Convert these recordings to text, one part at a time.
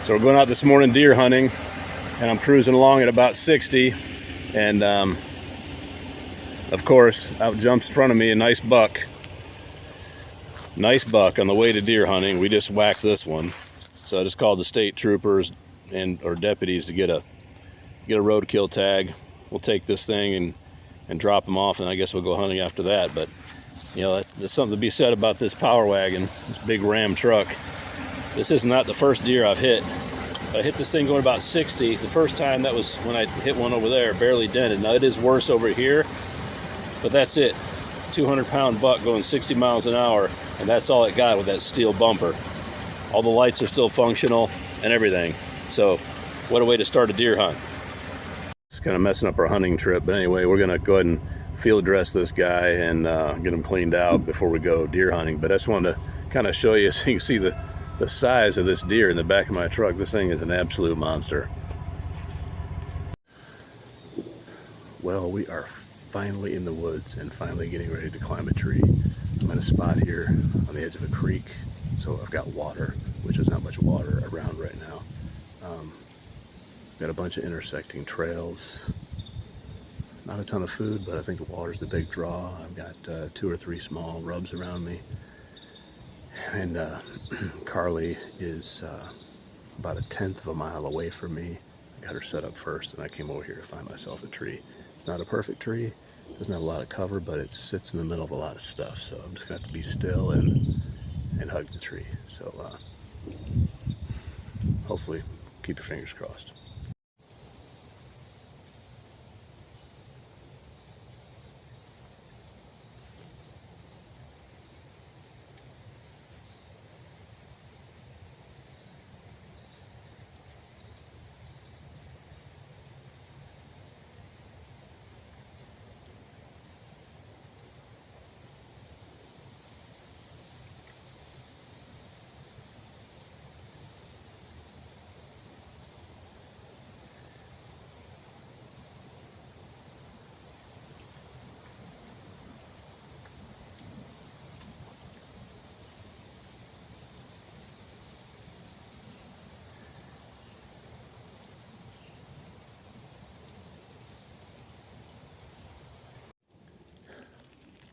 So we're going out this morning deer hunting, and I'm cruising along at about 60, and of course out jumps in front of me a nice buck on the way to deer hunting. We just whacked this one, so I just called the state troopers or deputies to get a roadkill tag. We'll take this thing and drop them off, and I guess we'll go hunting after that. But you know, there's something to be said about this power wagon, this big Ram truck. This is not the first deer I've hit. I hit this thing going about 60. The first time, that was when I hit one over there, barely dented. Now it is worse over here, but that's it. 200-pound buck going 60 miles an hour, and that's all it got with that steel bumper. All the lights are still functional and everything. So what a way to start a deer hunt. It's kind of messing up our hunting trip, but anyway, we're gonna go ahead and field dress this guy and get him cleaned out before we go deer hunting. But I just wanted to kind of show you so you can see the size of this deer in the back of my truck. This thing is an absolute monster. Well, we are finally in the woods and finally getting ready to climb a tree. I'm at a spot here on the edge of a creek, so I've got water, which is not much water around right now. Got a bunch of intersecting trails. Not a ton of food, but I think the water's the big draw. I've got 2 or 3 small rubs around me. And Carly is about 1/10 of a mile away from me. I got her set up first, and I came over here to find myself a tree. It's not a perfect tree. It doesn't have a lot of cover, but it sits in the middle of a lot of stuff. So I'm just going to have to be still and hug the tree. So hopefully keep your fingers crossed.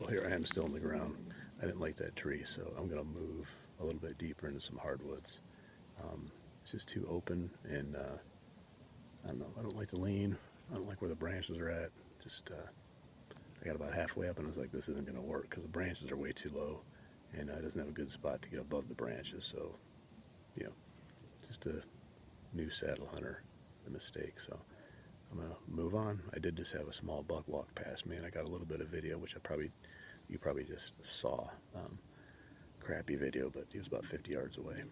Well, here I am still on the ground. I didn't like that tree, so I'm going to move a little bit deeper into some hardwoods. It's just too open, and I don't know, I don't like to lean. I don't like where the branches are at. Just, I got about halfway up, and I was like, this isn't going to work because the branches are way too low, and it doesn't have a good spot to get above the branches. So, you know, just a new saddle hunter, a mistake. So I'm gonna move on. I did just have a small buck walk past me, and I got a little bit of video, which you probably just saw. Crappy video, but he was about 50 yards away.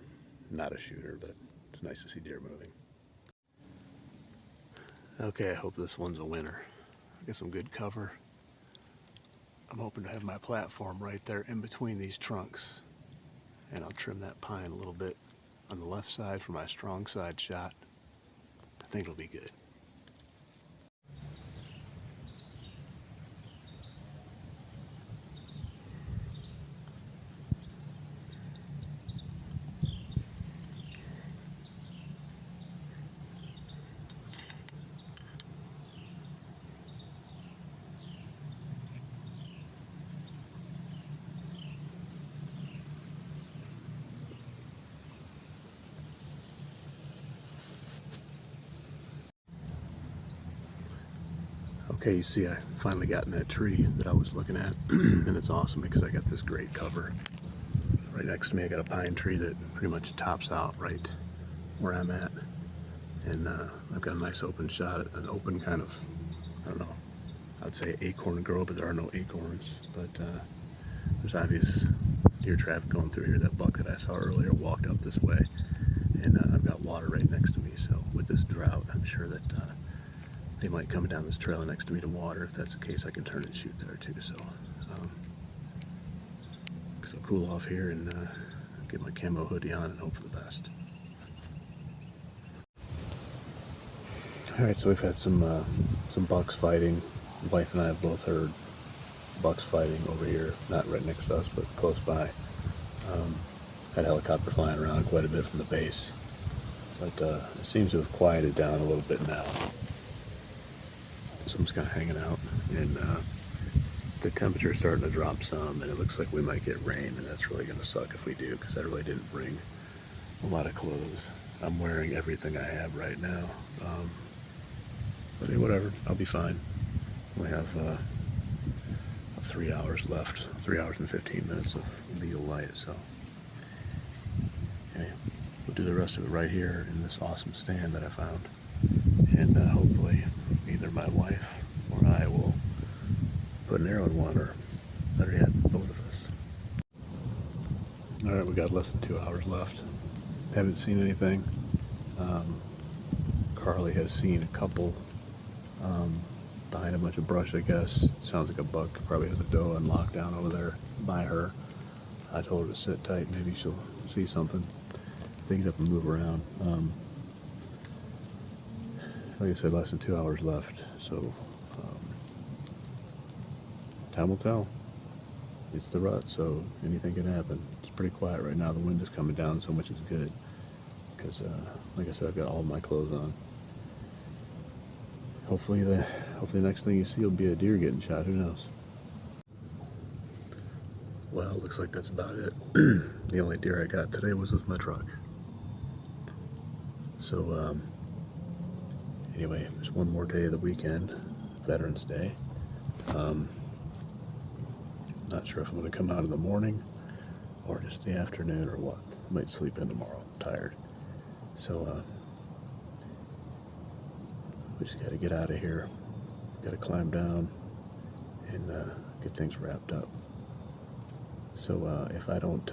Not a shooter, but it's nice to see deer moving. Okay, I hope this one's a winner. I got some good cover. I'm hoping to have my platform right there in between these trunks, and I'll trim that pine a little bit on the left side for my strong side shot. I think it'll be good. Okay, you see I finally got in that tree that I was looking at, and it's awesome because I got this great cover. Right next to me I got a pine tree that pretty much tops out right where I'm at, and I've got a nice open shot at an open kind of, I don't know, I'd say acorn grove, but there are no acorns, but there's obvious deer traffic going through here. That buck that I saw earlier walked up this way, and I've got water right next to me, so with this drought I'm sure that they might come down this trail next to me to water. If that's the case, I can turn and shoot there too. So I'll cool off here and get my camo hoodie on and hope for the best. All right, so we've had some bucks fighting. My wife and I have both heard bucks fighting over here, not right next to us, but close by. Had a helicopter flying around quite a bit from the base. but it seems to have quieted down a little bit now. So I'm just kind of hanging out, and the temperature is starting to drop some, and it looks like we might get rain, and that's really going to suck if we do, because I really didn't bring a lot of clothes. I'm wearing everything I have right now, but hey, whatever, I'll be fine. We have 3 hours left, 3 hours and 15 minutes of legal light, so okay, we'll do the rest of it right here in this awesome stand that I found, and hopefully either my wife or I will put an arrow in one, or better yet, both of us. Alright, we got less than 2 hours left. Haven't seen anything. Carly has seen a couple behind a bunch of brush, I guess. Sounds like a buck. Probably has a doe on lockdown over there by her. I told her to sit tight. Maybe she'll see something. Take it up and move around. Like I said, less than 2 hours left. So time will tell. It's the rut, so anything can happen. It's pretty quiet right now. The wind is coming down so much is good. Because, like I said, I've got all my clothes on. Hopefully the next thing you see will be a deer getting shot. Who knows? Well, looks like that's about it. The only deer I got today was with my truck. So, anyway, there's one more day of the weekend, Veterans Day. Not sure if I'm going to come out in the morning or just the afternoon or what. I might sleep in tomorrow. I'm tired. So, we just got to get out of here. Got to climb down and get things wrapped up. So if I don't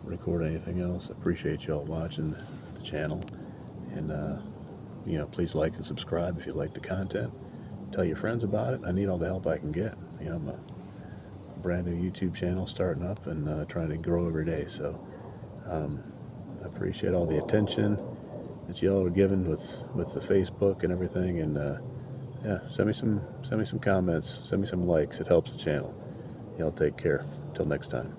record anything else, I appreciate y'all watching the channel. And, you know, please like and subscribe if you like the content. Tell your friends about it. I need all the help I can get. You know, I'm a brand new YouTube channel starting up and trying to grow every day. So I appreciate all the attention that y'all are giving with the Facebook and everything, and yeah, send me some comments, send me some likes. It helps the channel. Y'all take care. Until next time.